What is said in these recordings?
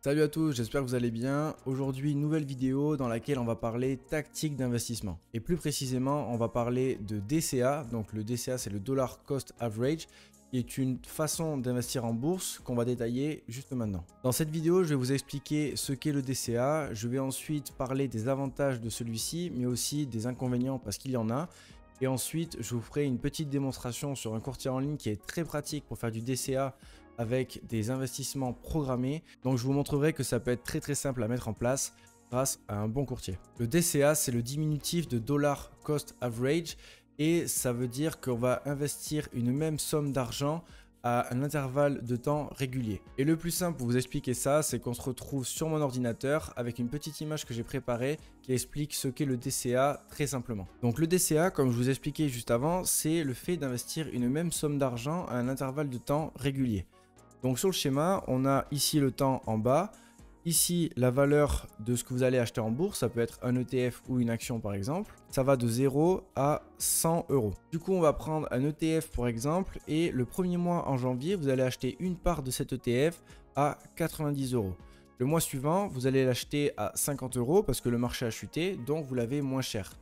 Salut à tous, j'espère que vous allez bien. Aujourd'hui, nouvelle vidéo dans laquelle on va parler tactique d'investissement. Et plus précisément, on va parler de DCA. Donc le DCA, c'est le Dollar Cost Average, qui est une façon d'investir en bourse qu'on va détailler juste maintenant. Dans cette vidéo, je vais vous expliquer ce qu'est le DCA. Je vais ensuite parler des avantages de celui-ci, mais aussi des inconvénients parce qu'il y en a. Et ensuite, je vous ferai une petite démonstration sur un courtier en ligne qui est très pratique pour faire du DCA avec des investissements programmés. Donc je vous montrerai que ça peut être très simple à mettre en place grâce à un bon courtier. Le DCA, c'est le diminutif de Dollar Cost Average et ça veut dire qu'on va investir une même somme d'argent à un intervalle de temps régulier. Et le plus simple pour vous expliquer ça, c'est qu'on se retrouve sur mon ordinateur avec une petite image que j'ai préparée qui explique ce qu'est le DCA très simplement. Donc le DCA, comme je vous expliquais juste avant, c'est le fait d'investir une même somme d'argent à un intervalle de temps régulier. Donc sur le schéma, on a ici le temps en bas, ici la valeur de ce que vous allez acheter en bourse, ça peut être un ETF ou une action par exemple. Ça va de 0 à 100 euros. Du coup, on va prendre un ETF pour exemple et le premier mois en janvier, vous allez acheter une part de cet ETF à 90 euros. Le mois suivant, vous allez l'acheter à 50 euros parce que le marché a chuté, donc vous l'avez moins cher.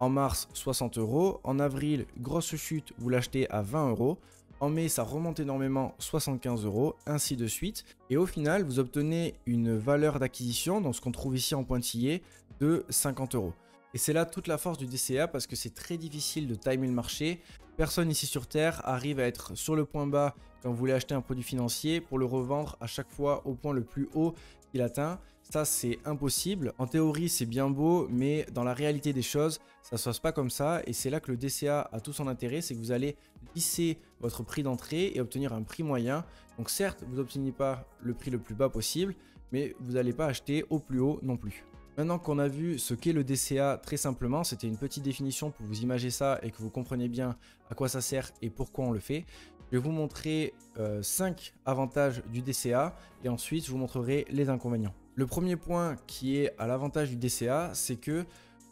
En mars, 60 euros. En avril, grosse chute, vous l'achetez à 20 euros. En mai, ça remonte énormément, 75 euros, ainsi de suite. Et au final, vous obtenez une valeur d'acquisition, donc ce qu'on trouve ici en pointillé, de 50 euros. Et c'est là toute la force du DCA parce que c'est très difficile de timer le marché. Personne ici sur Terre arrive à être sur le point bas quand vous voulez acheter un produit financier pour le revendre à chaque fois au point le plus haut qu'il atteint. Ça, c'est impossible. En théorie, c'est bien beau, mais dans la réalité des choses, ça ne se passe pas comme ça. Et c'est là que le DCA a tout son intérêt, c'est que vous allez lisser votre prix d'entrée et obtenir un prix moyen. Donc certes, vous n'obtenez pas le prix le plus bas possible, mais vous n'allez pas acheter au plus haut non plus. Maintenant qu'on a vu ce qu'est le DCA très simplement, c'était une petite définition pour vous imager ça et que vous compreniez bien à quoi ça sert et pourquoi on le fait. Je vais vous montrer 5 avantages du DCA et ensuite je vous montrerai les inconvénients. Le premier point qui est à l'avantage du DCA, c'est que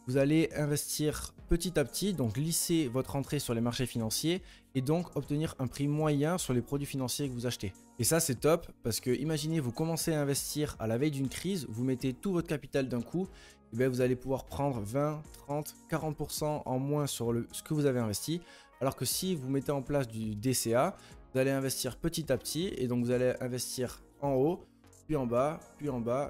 vous allez investir petit à petit, donc lisser votre entrée sur les marchés financiers et donc obtenir un prix moyen sur les produits financiers que vous achetez. Et ça c'est top parce que imaginez vous commencez à investir à la veille d'une crise, vous mettez tout votre capital d'un coup, et bien vous allez pouvoir prendre 20, 30, 40% en moins sur ce que vous avez investi. Alors que si vous mettez en place du DCA, vous allez investir petit à petit et donc vous allez investir en haut, puis en bas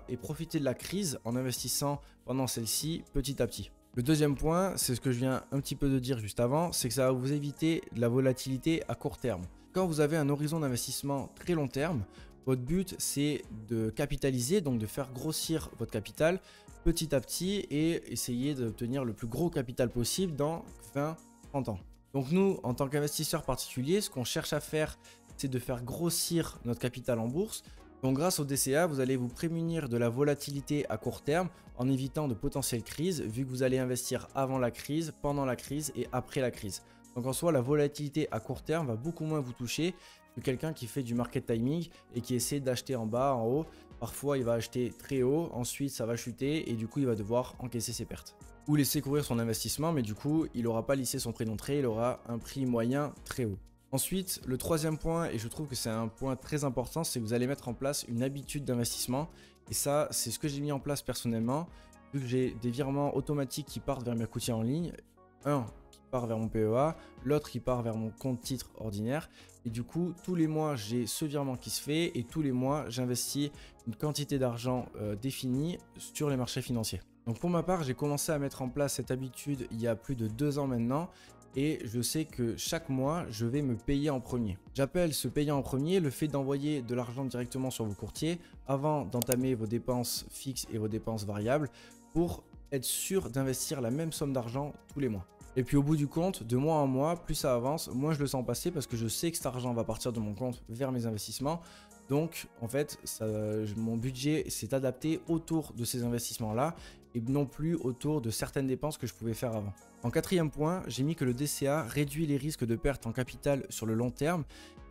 et profiter de la crise en investissant pendant celle-ci petit à petit. Le deuxième point, c'est ce que je viens un petit peu de dire juste avant, c'est que ça va vous éviter de la volatilité à court terme. Quand vous avez un horizon d'investissement très long terme, votre but c'est de capitaliser, donc de faire grossir votre capital petit à petit et essayer d'obtenir le plus gros capital possible dans 20-30 ans. Donc nous, en tant qu'investisseurs particuliers, ce qu'on cherche à faire, c'est de faire grossir notre capital en bourse. Donc grâce au DCA, vous allez vous prémunir de la volatilité à court terme en évitant de potentielles crises vu que vous allez investir avant la crise, pendant la crise et après la crise. Donc en soi, la volatilité à court terme va beaucoup moins vous toucher que quelqu'un qui fait du market timing et qui essaie d'acheter en bas, en haut. Parfois, il va acheter très haut, ensuite ça va chuter et du coup, il va devoir encaisser ses pertes. Ou laisser courir son investissement, mais du coup, il n'aura pas lissé son prix d'entrée, il aura un prix moyen très haut. Ensuite, le troisième point, et je trouve que c'est un point très important, c'est que vous allez mettre en place une habitude d'investissement. Et ça, c'est ce que j'ai mis en place personnellement, vu que j'ai des virements automatiques qui partent vers mes courtiers en ligne. Un qui part vers mon PEA, l'autre qui part vers mon compte titre ordinaire. Et du coup, tous les mois, j'ai ce virement qui se fait et tous les mois, j'investis une quantité d'argent définie sur les marchés financiers. Donc pour ma part, j'ai commencé à mettre en place cette habitude il y a plus de 2 ans maintenant. Et je sais que chaque mois, je vais me payer en premier. J'appelle se payer en premier le fait d'envoyer de l'argent directement sur vos courtiers avant d'entamer vos dépenses fixes et vos dépenses variables pour être sûr d'investir la même somme d'argent tous les mois. Et puis au bout du compte, de mois en mois, plus ça avance, moins je le sens passer parce que je sais que cet argent va partir de mon compte vers mes investissements. Donc en fait, mon budget s'est adapté autour de ces investissements-là et non plus autour de certaines dépenses que je pouvais faire avant. En quatrième point, j'ai mis que le DCA réduit les risques de perte en capital sur le long terme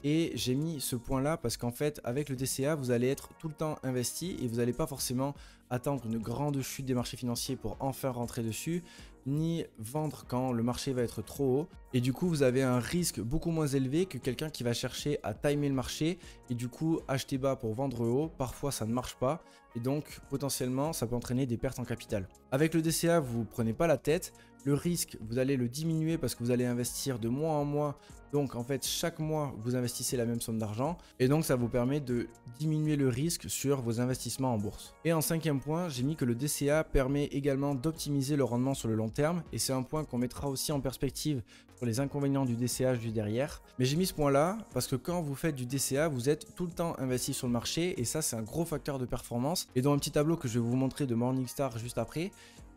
et j'ai mis ce point-là parce qu'en fait, avec le DCA, vous allez être tout le temps investi et vous n'allez pas forcément attendre une grande chute des marchés financiers pour enfin rentrer dessus, ni vendre quand le marché va être trop haut. Et du coup, vous avez un risque beaucoup moins élevé que quelqu'un qui va chercher à timer le marché et du coup acheter bas pour vendre haut. Parfois, ça ne marche pas et donc potentiellement, ça peut entraîner des pertes en capital. Avec le DCA, vous ne prenez pas la tête. Le risque, vous allez le diminuer parce que vous allez investir de mois en mois. Donc en fait, chaque mois, vous investissez la même somme d'argent et donc ça vous permet de diminuer le risque sur vos investissements en bourse. Et en cinquième point, j'ai mis que le DCA permet également d'optimiser le rendement sur le long terme et c'est un point qu'on mettra aussi en perspective sur les inconvénients du DCA juste derrière. Mais j'ai mis ce point là parce que quand vous faites du DCA, vous êtes tout le temps investi sur le marché et ça c'est un gros facteur de performance. Et dans un petit tableau que je vais vous montrer de Morningstar juste après,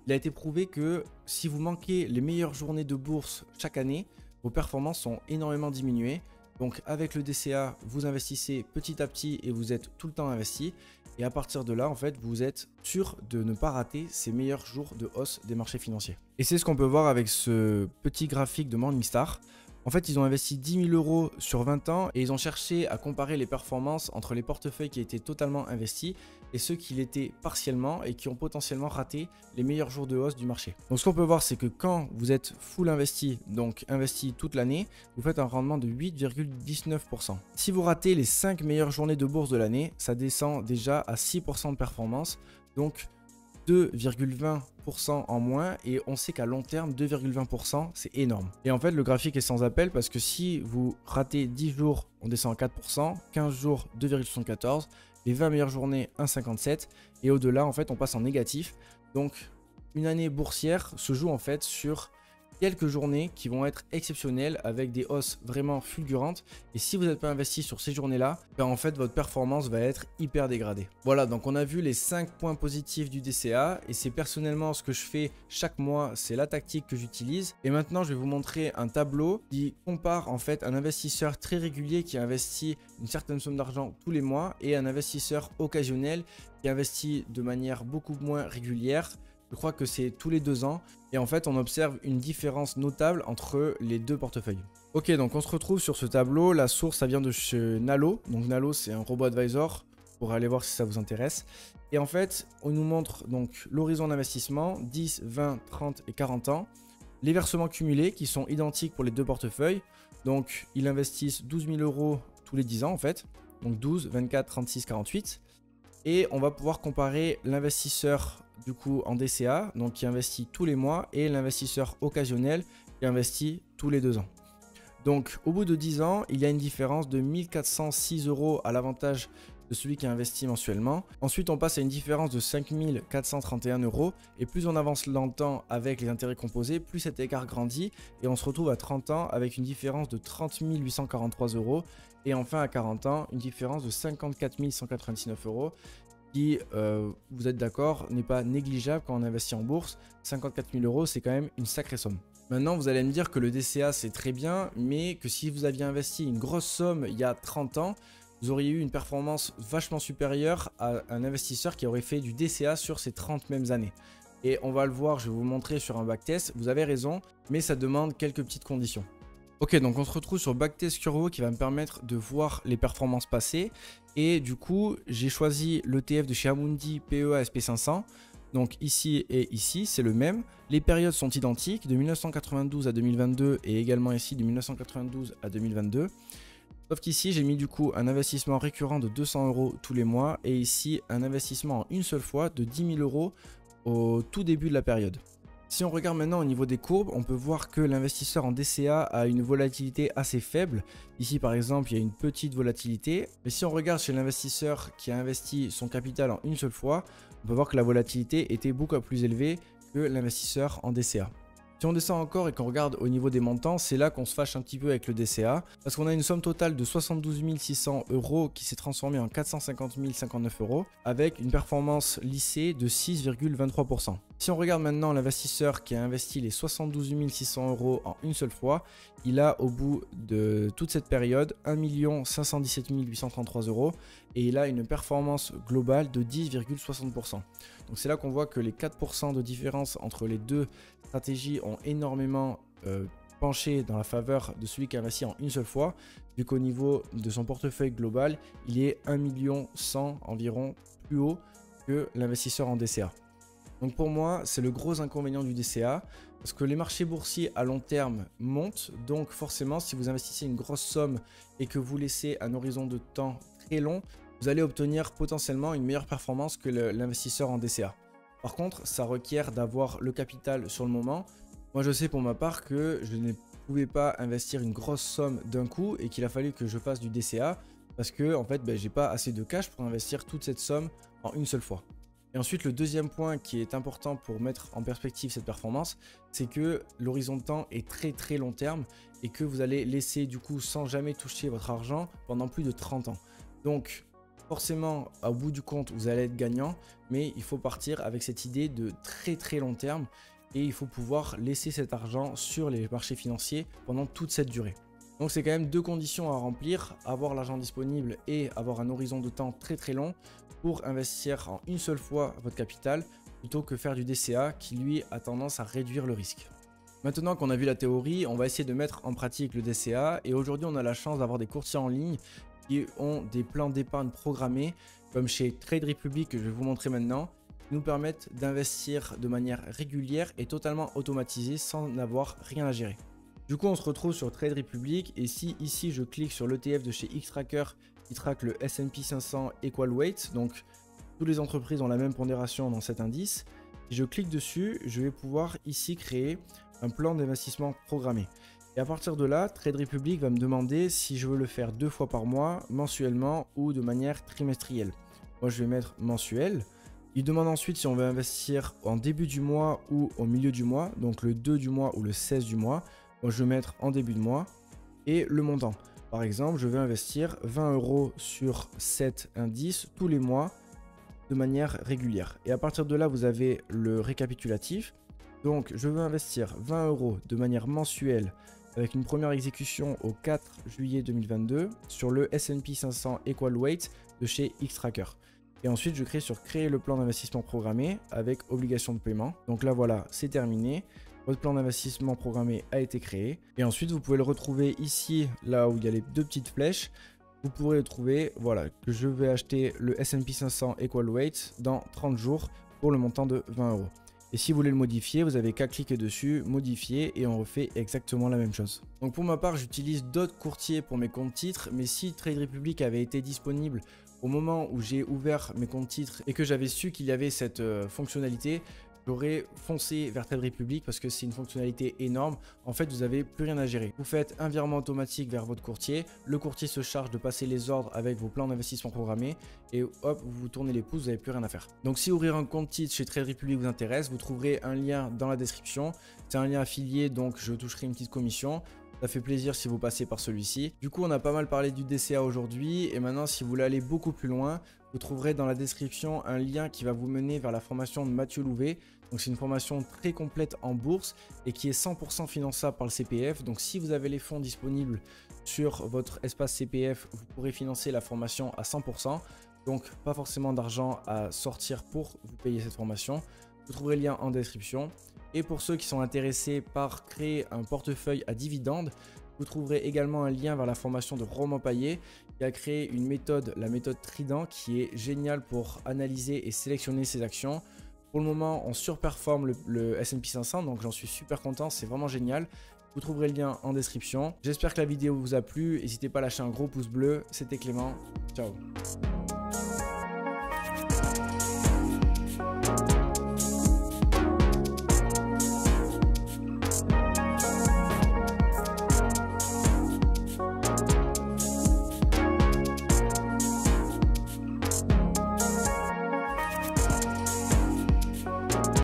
il a été prouvé que si vous manquez les meilleures journées de bourse chaque année, vos performances sont énormément diminuées. Donc avec le DCA, vous investissez petit à petit et vous êtes tout le temps investi. Et à partir de là, en fait, vous êtes sûr de ne pas rater ces meilleurs jours de hausse des marchés financiers. Et c'est ce qu'on peut voir avec ce petit graphique de Morningstar. En fait, ils ont investi 10 000 € sur 20 ans et ils ont cherché à comparer les performances entre les portefeuilles qui étaient totalement investis et ceux qui l'étaient partiellement et qui ont potentiellement raté les meilleurs jours de hausse du marché. Donc ce qu'on peut voir, c'est que quand vous êtes full investi, donc investi toute l'année, vous faites un rendement de 8,19%. Si vous ratez les 5 meilleures journées de bourse de l'année, ça descend déjà à 6% de performance, donc 2,20% en moins et on sait qu'à long terme 2,20% c'est énorme. Et en fait le graphique est sans appel parce que si vous ratez 10 jours on descend à 4%, 15 jours 2,74%, les 20 meilleures journées 1,57% et au-delà en fait on passe en négatif. Donc une année boursière se joue en fait sur quelques journées qui vont être exceptionnelles avec des hausses vraiment fulgurantes et si vous n'êtes pas investi sur ces journées-là, ben en fait votre performance va être hyper dégradée. Voilà, donc on a vu les 5 points positifs du DCA et c'est personnellement ce que je fais chaque mois, c'est la tactique que j'utilise. Et maintenant je vais vous montrer un tableau qui compare en fait un investisseur très régulier qui investit une certaine somme d'argent tous les mois et un investisseur occasionnel qui investit de manière beaucoup moins régulière. Je crois que c'est tous les 2 ans et en fait on observe une différence notable entre les deux portefeuilles. Ok, donc on se retrouve sur ce tableau, la source ça vient de chez Nalo, donc Nalo c'est un robot advisor pour aller voir si ça vous intéresse. Et en fait on nous montre donc l'horizon d'investissement 10, 20, 30 et 40 ans, les versements cumulés qui sont identiques pour les deux portefeuilles, donc ils investissent 12 000 € tous les 10 ans en fait, donc 12, 24, 36, 48 et on va pouvoir comparer l'investisseur du coup en DCA, donc qui investit tous les mois, et l'investisseur occasionnel qui investit tous les 2 ans. Donc au bout de 10 ans, il y a une différence de 1 406 € à l'avantage de celui qui investit mensuellement. Ensuite, on passe à une différence de 5 431 € et plus on avance dans le temps avec les intérêts composés, plus cet écart grandit et on se retrouve à 30 ans avec une différence de 30 843 € et enfin à 40 ans, une différence de 54 199 € qui, vous êtes d'accord, n'est pas négligeable quand on investit en bourse. 54 000 €, c'est quand même une sacrée somme. Maintenant, vous allez me dire que le DCA, c'est très bien, mais que si vous aviez investi une grosse somme il y a 30 ans, vous auriez eu une performance vachement supérieure à un investisseur qui aurait fait du DCA sur ces 30 mêmes années. Et on va le voir, je vais vous montrer sur un backtest. Vous avez raison, mais ça demande quelques petites conditions. Ok, donc on se retrouve sur Backtest Curvo qui va me permettre de voir les performances passées. Et du coup, j'ai choisi l'ETF de chez Amundi PEA SP500. Donc ici et ici, c'est le même. Les périodes sont identiques, de 1992 à 2022 et également ici de 1992 à 2022. Sauf qu'ici, j'ai mis du coup un investissement récurrent de 200 € tous les mois et ici un investissement en une seule fois de 10 000 € au tout début de la période. Si on regarde maintenant au niveau des courbes, on peut voir que l'investisseur en DCA a une volatilité assez faible. Ici par exemple, il y a une petite volatilité. Mais si on regarde chez l'investisseur qui a investi son capital en une seule fois, on peut voir que la volatilité était beaucoup plus élevée que l'investisseur en DCA. Si on descend encore et qu'on regarde au niveau des montants, c'est là qu'on se fâche un petit peu avec le DCA parce qu'on a une somme totale de 72 600 € qui s'est transformée en 450 059 € avec une performance lissée de 6,23%. Si on regarde maintenant l'investisseur qui a investi les 72 600 € en une seule fois, il a au bout de toute cette période 1 517 833 € et il a une performance globale de 10,60%. Donc c'est là qu'on voit que les 4% de différence entre les deux stratégies ont énormément penché dans la faveur de celui qui a investi en une seule fois, vu qu'au niveau de son portefeuille global, il est 1 100 000 environ plus haut que l'investisseur en DCA. Donc pour moi, c'est le gros inconvénient du DCA, parce que les marchés boursiers à long terme montent, donc forcément si vous investissez une grosse somme et que vous laissez un horizon de temps très long, vous allez obtenir potentiellement une meilleure performance que l'investisseur en DCA. Par contre, ça requiert d'avoir le capital sur le moment. Moi je sais pour ma part que je ne pouvais pas investir une grosse somme d'un coup et qu'il a fallu que je fasse du DCA parce que en fait j'ai pas assez de cash pour investir toute cette somme en une seule fois. Et ensuite, le deuxième point qui est important pour mettre en perspective cette performance, c'est que l'horizon de temps est très long terme et que vous allez laisser du coup sans jamais toucher votre argent pendant plus de 30 ans. Donc forcément, au bout du compte, vous allez être gagnant, mais il faut partir avec cette idée de très long terme et il faut pouvoir laisser cet argent sur les marchés financiers pendant toute cette durée. Donc c'est quand même deux conditions à remplir, avoir l'argent disponible et avoir un horizon de temps très long pour investir en une seule fois votre capital plutôt que faire du DCA qui lui a tendance à réduire le risque. Maintenant qu'on a vu la théorie, on va essayer de mettre en pratique le DCA et aujourd'hui on a la chance d'avoir des courtiers en ligne qui ont des plans d'épargne programmés comme chez Trade Republic que je vais vous montrer maintenant, qui nous permettent d'investir de manière régulière et totalement automatisée sans n'avoir rien à gérer. Du coup on se retrouve sur Trade Republic et si ici je clique sur l'ETF de chez Xtrackers qui traque le S&P 500 Equal Weight, donc toutes les entreprises ont la même pondération dans cet indice, si je clique dessus, je vais pouvoir ici créer un plan d'investissement programmé. Et à partir de là, Trade Republic va me demander si je veux le faire 2 fois par mois, mensuellement ou de manière trimestrielle. Moi je vais mettre mensuel. Il demande ensuite si on veut investir en début du mois ou au milieu du mois, donc le 2 du mois ou le 16 du mois. Moi je vais mettre en début de mois et le montant. Par exemple, je vais investir 20 € sur cet indice tous les mois de manière régulière. Et à partir de là, vous avez le récapitulatif. Donc, je veux investir 20 € de manière mensuelle avec une première exécution au 4 juillet 2022 sur le S&P 500 Equal Weight de chez Xtrackers. Et ensuite, je crée sur créer le plan d'investissement programmé avec obligation de paiement. Donc là, voilà, c'est terminé. Votre plan d'investissement programmé a été créé. Et ensuite, vous pouvez le retrouver ici, là où il y a les deux petites flèches. Vous pourrez le trouver, voilà, que je vais acheter le S&P 500 Equal Weight dans 30 jours pour le montant de 20 €. Et si vous voulez le modifier, vous avez qu'à cliquer dessus, modifier et on refait exactement la même chose. Donc pour ma part, j'utilise d'autres courtiers pour mes comptes titres, mais si Trade Republic avait été disponible au moment où j'ai ouvert mes comptes titres et que j'avais su qu'il y avait cette fonctionnalité, j'aurais foncé vers Trade Republic parce que c'est une fonctionnalité énorme. En fait, vous n'avez plus rien à gérer. Vous faites un virement automatique vers votre courtier. Le courtier se charge de passer les ordres avec vos plans d'investissement programmés. Et hop, vous tournez les pouces, vous n'avez plus rien à faire. Donc si ouvrir un compte titre chez Trade Republic vous intéresse, vous trouverez un lien dans la description. C'est un lien affilié, donc je toucherai une petite commission. Ça fait plaisir si vous passez par celui-ci. Du coup, on a pas mal parlé du DCA aujourd'hui. Et maintenant, si vous voulez aller beaucoup plus loin, vous trouverez dans la description un lien qui va vous mener vers la formation de Mathieu Louvet. Donc c'est une formation très complète en bourse et qui est 100% finançable par le CPF. Donc si vous avez les fonds disponibles sur votre espace CPF, vous pourrez financer la formation à 100%. Donc pas forcément d'argent à sortir pour vous payer cette formation. Vous trouverez le lien en description. Et pour ceux qui sont intéressés par créer un portefeuille à dividendes, vous trouverez également un lien vers la formation de Romain Payet qui a créé une méthode, la méthode Trident, qui est géniale pour analyser et sélectionner ses actions. Pour le moment, on surperforme le S&P 500, donc j'en suis super content, c'est vraiment génial. Vous trouverez le lien en description. J'espère que la vidéo vous a plu. N'hésitez pas à lâcher un gros pouce bleu. C'était Clément. Ciao.